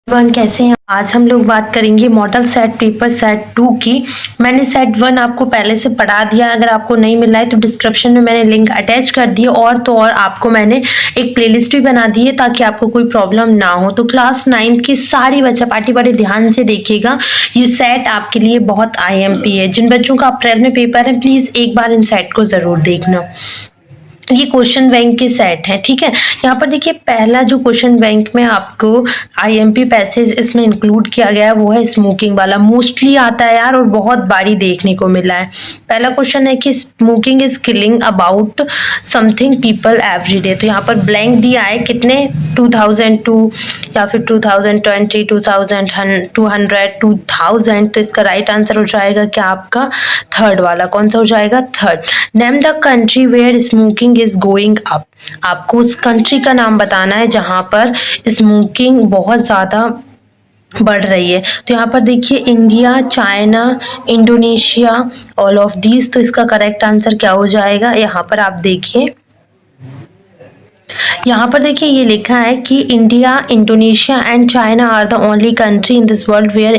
One कैसे हैं। आज हम लोग बात करेंगे मॉडल सेट पेपर सेट 2 की। मैंने सेट 1 आपको पहले से पढ़ा दिया, अगर आपको नहीं मिला है तो डिस्क्रिप्शन में मैंने लिंक अटैच कर दिया। और तो और आपको मैंने एक प्लेलिस्ट भी बना दी है ताकि आपको कोई प्रॉब्लम ना हो। तो क्लास 9 की सारी बच्चा पार्टी बड़े ध्यान से देखिएगा, ये सेट आपके लिए बहुत IMP है। जिन बच्चों का अप्रैल में पेपर है प्लीज एक बार इन सेट को जरूर देखना। ये क्वेश्चन बैंक के सेट है, ठीक है। यहाँ पर देखिए पहला जो क्वेश्चन बैंक में आपको IMP पैसेज इसमें इंक्लूड किया गया है वो है स्मोकिंग वाला। मोस्टली आता है यार और बहुत बारी देखने को मिला है। पहला क्वेश्चन है कि smoking is killing about something people every day. तो यहाँ पर ब्लैंक दिया है कितने 2002 या फिर 2020 2200 2000। तो इसका राइट आंसर हो जाएगा क्या आपका थर्ड वाला। कौन सा हो जाएगा third. Name the country where smoking is going up. आपको उस कंट्री का नाम बताना है जहां पर स्मोकिंग बहुत ज्यादा बढ़ रही है। तो यहाँ पर देखिए India, China, Indonesia, all of these. तो इसका करेक्ट आंसर क्या हो जाएगा। यहाँ पर आप देखिए, यहाँ पर देखिए ये लिखा है कि India, Indonesia and China are the only country in this world where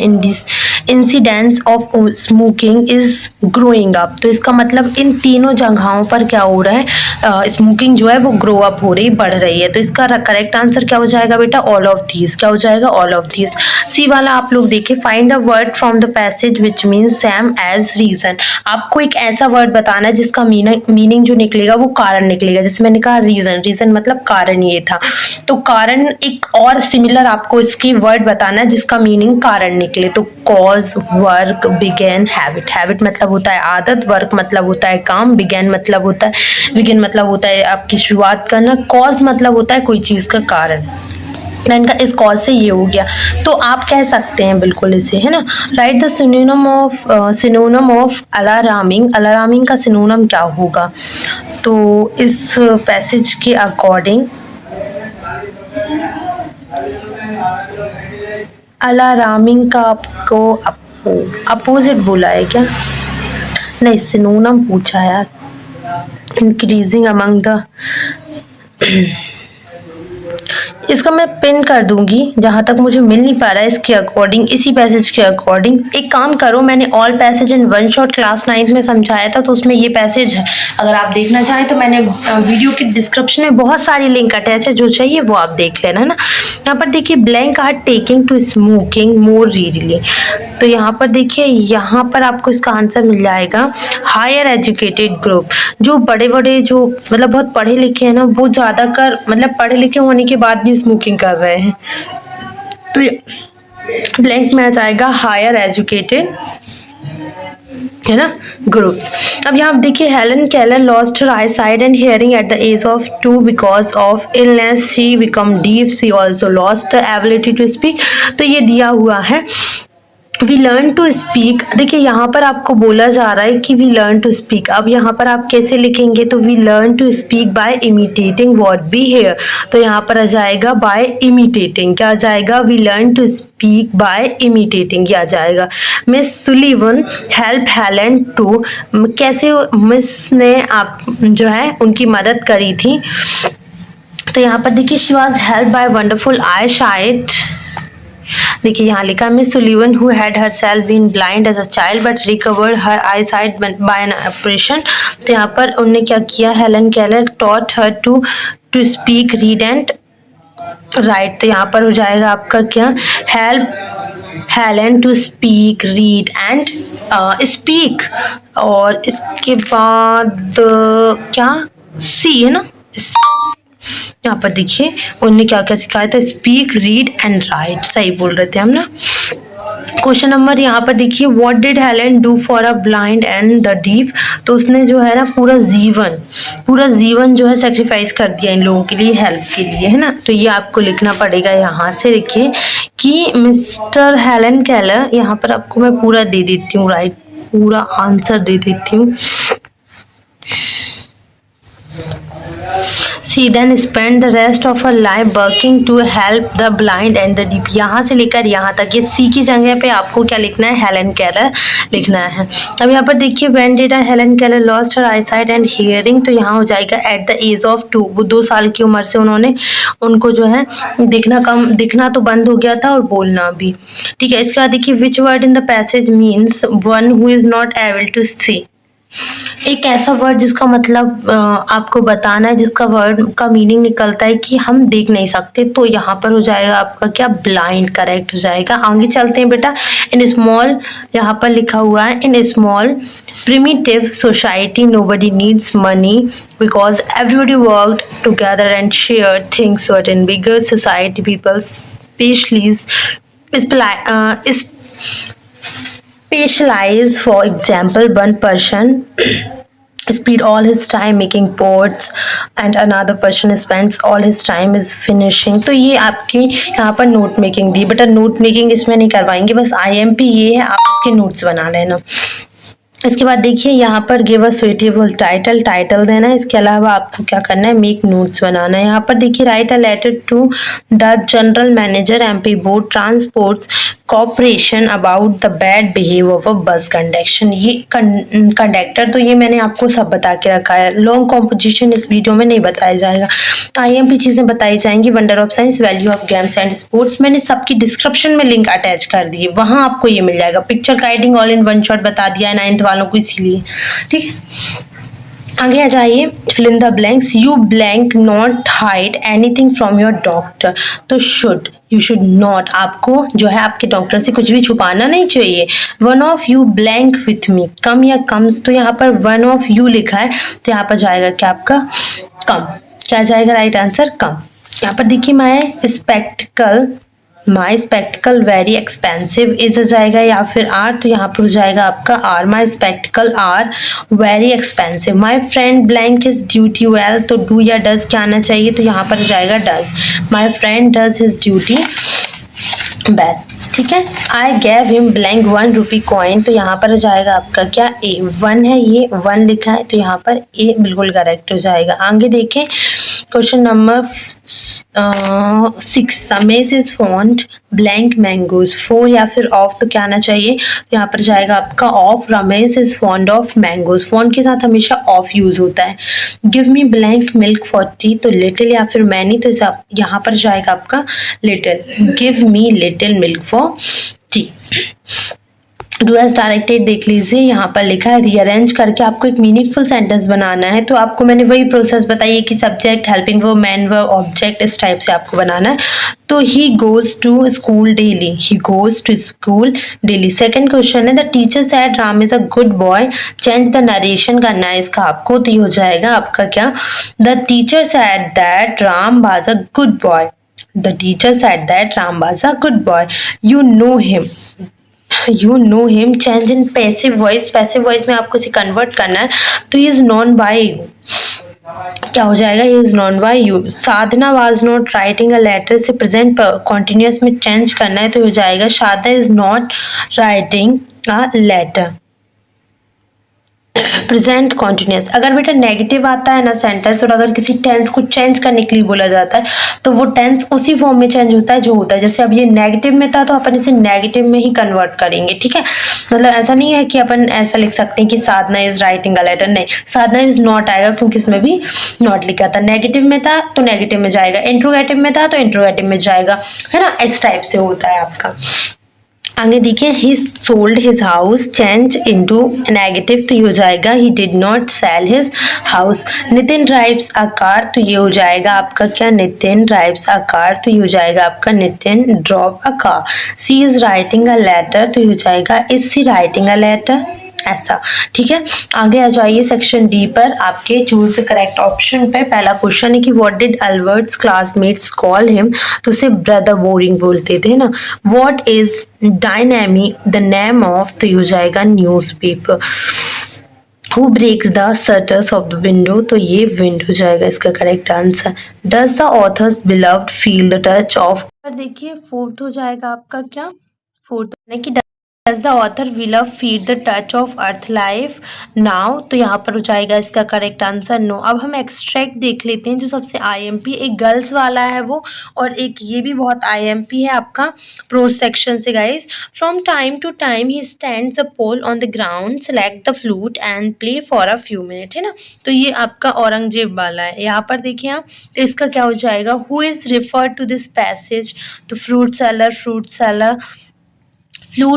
incidence of smoking is growing up. तो इसका मतलब इन तीनों जगहों पर क्या हो रहा है, स्मोकिंग जो है वो ग्रो अप हो रही, बढ़ रही है। तो इसका करेक्ट आंसर क्या हो जाएगा बेटा ऑल ऑफ दीज। क्या हो जाएगा ऑल ऑफ दीज। सी वाला आप लोग देखिए, find a word from the passage which means same as reason. आपको एक ऐसा वर्ड बताना है जिसका मीनिंग जो निकलेगा वो कारण निकलेगा। जैसे मैंने कहा रीजन, रीजन मतलब कारण ये था। तो कारण एक और सिमिलर आपको इसकी वर्ड बताना है जिसका मीनिंग कारण निकले। तो cause, work, begin, habit. Habit मतलब होता है आदत, वर्क मतलब होता है काम, बिगेन मतलब होता है आपकी शुरुआत करना, कॉज मतलब होता है कोई चीज का कारण। इनका इस कॉज से ये हो गया। तो आप कह सकते हैं बिल्कुल इसे, है ना। Right the synonym of alarming. Alarming का सिनोनिम क्या होगा। तो इस पैसेज के अकॉर्डिंग अलारामिंग का आपको अपोजिट बोला है क्या। नहीं, सिनोनिम पूछा यार। इंक्रीजिंग अमंग द इसका मैं पिन कर दूंगी जहां तक मुझे मिल नहीं पा रहा है इसके अकॉर्डिंग, इसी पैसेज के अकॉर्डिंग। एक काम करो, मैंने ऑल पैसेज इन वन शॉट क्लास 9 में समझाया था तो उसमें ये पैसेज है। अगर आप देखना चाहें तो मैंने वीडियो के डिस्क्रिप्शन में बहुत सारी लिंक अटैच है, जो चाहिए वो आप देख लेना, है ना। यहाँ पर देखिए blank are taking to smoking more readily. तो यहाँ पर देखिए, यहाँ पर आपको इसका आंसर मिल जाएगा हायर एजुकेटेड ग्रुप। जो बड़े बड़े जो मतलब बहुत पढ़े लिखे हैं ना, वो ज्यादातर मतलब पढ़े लिखे होने के बाद भी स्मोकिंग कर रहे हैं। तो ब्लैंक में आ जाएगा हायर एजुकेटेड, है ना, ग्रुप। अब यहाँ देखिए Helen Keller lost her I sight and hearing at the age of 2 because of illness. She become deaf. She also lost the ability to speak. तो ये दिया हुआ है वी लर्न टू स्पीक। देखिए यहाँ पर आपको बोला जा रहा है कि वी लर्न टू स्पीक। अब यहाँ पर आप कैसे लिखेंगे, तो we learn to speak by imitating what we hear. तो यहाँ पर आ जाएगा बाय इमिटेटिंग। क्या आ जाएगा, we learn to speak by imitating, ये आ जाएगा। Miss Sullivan help Helen to. कैसे मिस ने आप जो है उनकी मदद करी थी। तो यहाँ पर देखिए she was help by wonderful eyesight. देखिए यहाँ लिखा Miss Sullivan who had herself been blind as a child but recovered her I site by an operation. तो यहाँ पर उन्होंने क्या किया, Helen Keller taught her to speak, read and write. तो यहाँ पर हो जाएगा आपका क्या, help Helen to speak, read and speak. और इसके बाद क्या सी है ना। यहाँ पर देखिए उन्होंने क्या क्या सिखाया था, स्पीक, रीड एंड राइट। सही बोल रहे थे हम ना। क्वेश्चन नंबर यहाँ पर देखिए, what did Helen do for a blind and the deaf. तो उसने जो है ना पूरा जीवन जो है सेक्रीफाइस कर दिया इन लोगों के लिए, हेल्प के लिए, है ना। तो ये आपको लिखना पड़ेगा। यहाँ से देखिए कि मिस्टर हेलन केलर, यहाँ पर आपको मैं पूरा दे देती हूँ, राइट, पूरा आंसर दे देती हूँ। She then spent the rest of her life working to help the blind and the deaf. यहाँ से लेकर यहाँ तक ये सी की जगह पे आपको क्या लिखना है, हेलन केलर लिखना है। अब यहाँ पर देखिए when did Helen Keller lost her eyesight and hearing, तो यहाँ हो जाएगा at the age of 2। वो 2 साल की उम्र से उनको जो है दिखना तो बंद हो गया था और बोलना भी। ठीक है, इसके बाद देखिए which word in the passage means one who is not able to see। एक ऐसा वर्ड जिसका मतलब आपको बताना है, जिसका वर्ड का मीनिंग निकलता है कि हम देख नहीं सकते, तो यहाँ पर हो जाएगा आपका क्या, ब्लाइंड करेक्ट हो जाएगा। आगे चलते हैं बेटा। इन स्मॉल, यहाँ पर लिखा हुआ है in small primitive society nobody needs money because everybody worked together and share things, but in bigger society people specialize. For example, one person spent all his time making pots and another person spends all his time is finishing। तो ये आपकी यहाँ पर note making the, बेटा note making इसमें नहीं करवाएंगे, बस IMP ये है, आप इसके नोट्स बना लेना। इसके बाद देखिए यहाँ पर गिव अ सुइटेबल टाइटल देना है। इसके अलावा आपको क्या करना है, मेक नोट्स बनाना है। यहाँ पर देखिए write a letter to the general manager MP board transports corporation about the bad behave of a bus conduction. ये कंडक्टर तो ये मैंने आपको सब बता के रखा है, लॉन्ग कॉम्पोजिशन इस वीडियो में नहीं बताया जाएगा। IMP चीजें बताई जाएंगी, wonder of science, value of games and sports, मैंने सबकी डिस्क्रिप्शन में लिंक अटैच कर दिए, वहां आपको ये मिल जाएगा। Picture guiding all in one shot बता दिया है 9th वालों को, इसीलिए ठीक है। आगे आ जाइए, fill in the blanks. You blank not hide anything from your doctor, तो यू शुड नॉट, आपको जो है आपके डॉक्टर से कुछ भी छुपाना नहीं चाहिए। One of you blank with me, come या कम्स, तो यहाँ पर वन ऑफ यू लिखा है, तो यहाँ पर जाएगा क्या आपका कम, क्या जाएगा राइट आंसर कम। यहाँ पर देखिए माई स्पेक्टिकल वेरी एक्सपेंसिव इज जाएगा या फिर आर, तो यहाँ पर हो जाएगा आपका are, my spectacle are very expensive. My friend blank his duty well, तो डू या डज क्या आना चाहिए, तो यहाँ पर हो जाएगा does. My friend does his duty well, ठीक है। I gave him blank 1 rupee coin, तो यहाँ पर हो जाएगा आपका क्या ए, 1 है, ये 1 लिखा है, तो यहाँ पर ए बिल्कुल करेक्ट हो जाएगा। आगे देखें क्वेश्चन नंबर 6, समेस इज फॉन्ड ब्लैंक मैंगोज, 4 या फिर ऑफ, तो क्या आना चाहिए, तो यहाँ पर जाएगा आपका of. Ramesh is fond of mangoes, fond के साथ हमेशा ऑफ यूज होता है। Give me blank milk for tea, तो लिटिल या फिर मैनी, तो यहाँ पर जाएगा आपका little. Give me little milk for tea. Do as directed देख लीजिए, यहाँ पर लिखा है रीअरेंज करके आपको एक मीनिंगफुल सेंटेंस बनाना है, तो आपको मैंने वही प्रोसेस बताई है कि subject, helping verb, main verb, object, इस टाइप से आपको बनाना है। तो he goes to school daily, he goes to school daily. Second question है the teacher said Ram is a good boy, change the narration करना है इसका आपको, तो ये हो जाएगा आपका क्या, the teacher said that Ram was a good boy, the teacher said that Ram was a good boy. You know him, change in passive voice में आपको इसे कन्वर्ट करना है, तो he is known by you, क्या हो जाएगा, he is known by you. Sadhana was not writing a letter, से प्रेजेंट कॉन्टिन्यूअस में चेंज करना है, तो हो जाएगा Sadhana is not writing a letter. Present continuous, अगर बेटा नेगेटिव आता है ना सेंटेंस, और अगर किसी टेंस को चेंज करने के लिए बोला जाता है, तो वो टेंस उसी फॉर्म में चेंज होता है जो होता है। जैसे अब ये नेगेटिव में था, तो अपन इसे नेगेटिव में ही कन्वर्ट करेंगे, ठीक है। मतलब ऐसा नहीं है कि अपन ऐसा लिख सकते हैं कि साधना इज राइटिंग अ लेटर, नहीं, साधना इज नॉट आएगा क्योंकि इसमें भी नॉट लिखा था। नेगेटिव में था तो नेगेटिव में जाएगा, इंट्रोगेटिव में था तो इंट्रोगेटिव में जाएगा, है ना, इस टाइप से होता है आपका। आगे देखिए, ही sold his house, change into negative, तो ये हो जाएगा he did not sell his house. Nitin drives a car, तो ये हो जाएगा आपका क्या, नितिन ड्राइव्स अ कार, तो ये हो जाएगा आपका Nitin drop a car. She is writing a letter, तो ये हो जाएगा is she writing a letter, ऐसा, ठीक है। आगे आ जाइए सेक्शन डी पर, आपके चूज द करेक्ट ऑप्शन पे। पहला क्वेश्चन है कि what did Albert's classmates call him, तो उसे ब्रदर बोरिंग बोलते थे ना। What is dynamo the name of, तो ये हो जाएगा newspaper. Who breaks the shutters of the window, तो ये विंड हो जाएगा इसका correct answer. Does the author's beloved feel the touch of, देखिए फोर्थ हो जाएगा आपका क्या, फोर्थ कि As the author we love feed the touch of earth life now, तो यहाँ पर हो जाएगा इसका करेक्ट आंसर नो। अब हम एक्सट्रैक्ट देख लेते हैं जो सबसे आईएमपी, एक गर्ल्स वाला है वो, और एक ये भी बहुत आईएमपी है आपका प्रोज सेक्शन से guys. From time to time he stands the pole on the ground, select the flute and play for a few minute, है ना। तो ये आपका औरंगजेब वाला है। यहाँ पर देखिए आप, तो इसका क्या हो जाएगा, who is referred to this passage, तो fruit seller, flute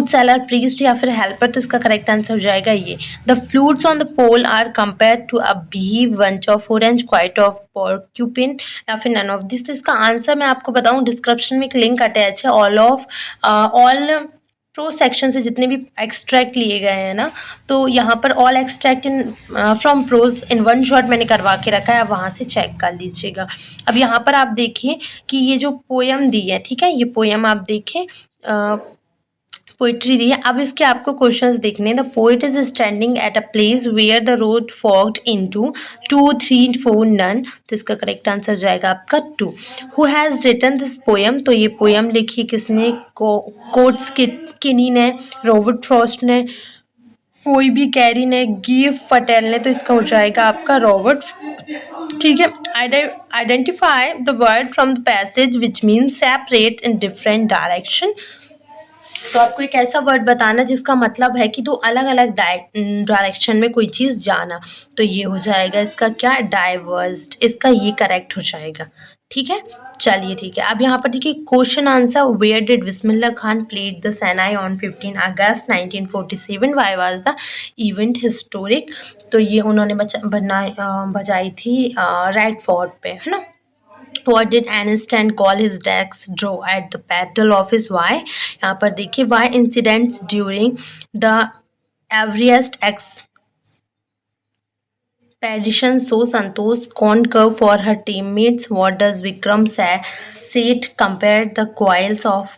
seller, priest या फिर हेल्पर, तो इसका करेक्ट आंसर हो जाएगा ये। The flutes on the pole are compare to a b, bunch of orange, quite of porcupine, या फिर नन ऑफ दिस। तो इसका आंसर मैं आपको बताऊं, डिस्क्रिप्शन में एक लिंक अटैच है, ऑल प्रो सेक्शन से जितने भी एक्सट्रैक्ट लिए गए हैं ना, तो यहाँ पर all extract in from prose in one shot मैंने करवा के रखा है, आप वहाँ से चेक कर लीजिएगा। अब यहाँ पर आप देखिए कि ये जो पोयम दी है, ठीक है, ये पोयम आप देखें, पोइट्री दी है। अब इसके आपको क्वेश्चंस देखने, the poet is standing at a place where the road forked into 2, 3, 4 none, तो इसका करेक्ट आंसर जाएगा आपका 2। Who has written this poem, तो ये पोयम लिखी किसने, कोट्स किनी ने, रॉबर्ट फ्रॉस्ट ने, फोइबी कैरी ने, गिव पटेल ने, तो इसका हो जाएगा आपका रॉबर्ट। ठीक है, identify the word from the passage which mean separate in different direction, तो आपको एक ऐसा वर्ड बताना जिसका मतलब है कि दो अलग अलग डायरेक्शन में कोई चीज़ जाना, तो ये हो जाएगा इसका क्या, डाइवर्स्ड, इसका ये करेक्ट हो जाएगा। ठीक है, चलिए ठीक है। अब यहाँ पर देखिए question answer, where did Bismillah Khan played the shehnai on 15 August 1947, why was the event historic, तो ये उन्होंने बजाई थी रेड फोर्ट पे, है ना। What did Einstein call his desk drawer at the battle of his why? यहाँ पर देखिए why incidents during the Everest expedition so Santosh concur for her teammates. What does Vikram Seth compared the coils of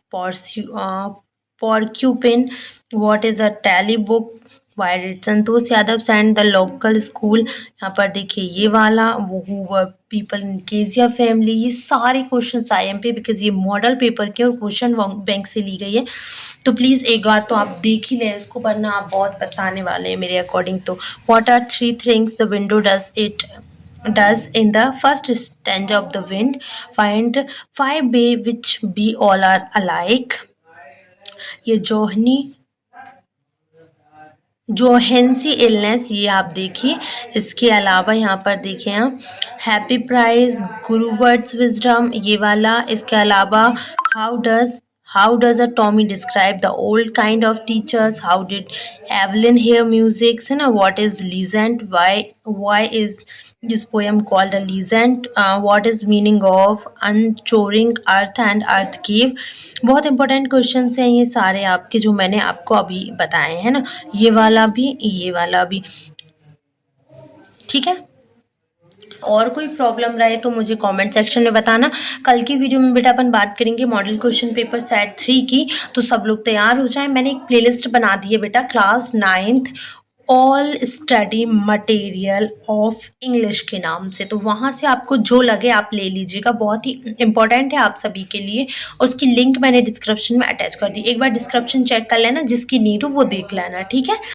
porcupine? What is a tally book? Why did Santosh Yadav send the local school? यहाँ पर देखिए ये वाला, वो who were people in Kezia family, ये सारे question IMP because ये model paper के और क्वेश्चन बैंक से ली गई है, तो प्लीज़ एक बार तो आप देख ही लें इसको, वरना आप बहुत पछताने वाले हैं मेरे अकॉर्डिंग। तो what are 3 things the window does in the first stanza of the wind? Find 5 bay which be all are alike. ये जोहेंसी इलनेस, ये आप देखिए। इसके अलावा यहाँ पर देखिए आप, happy prince, guru words wisdom, ये वाला। इसके अलावा how does a Tommy describe the old kind of teachers, how did Evelyn hear music, है ना, what is legend, why is this poem called a legend, what is meaning of anchoring earth and earth cave. बहुत important question हैं ये सारे आपके, जो मैंने आपको अभी बताए हैं ना, ये वाला भी। ठीक है, और कोई प्रॉब्लम रहे तो मुझे कमेंट सेक्शन में बताना। कल की वीडियो में बेटा अपन बात करेंगे मॉडल क्वेश्चन पेपर सेट 3 की, तो सब लोग तैयार हो जाएं। मैंने एक प्लेलिस्ट बना दी है बेटा, class 9th all study material of English के नाम से, तो वहाँ से आपको जो लगे आप ले लीजिएगा, बहुत ही इंपॉर्टेंट है आप सभी के लिए। उसकी लिंक मैंने डिस्क्रिप्शन में अटैच कर दी, एक बार डिस्क्रिप्शन चेक कर लेना, जिसकी नीड हो वो देख लेना, ठीक है।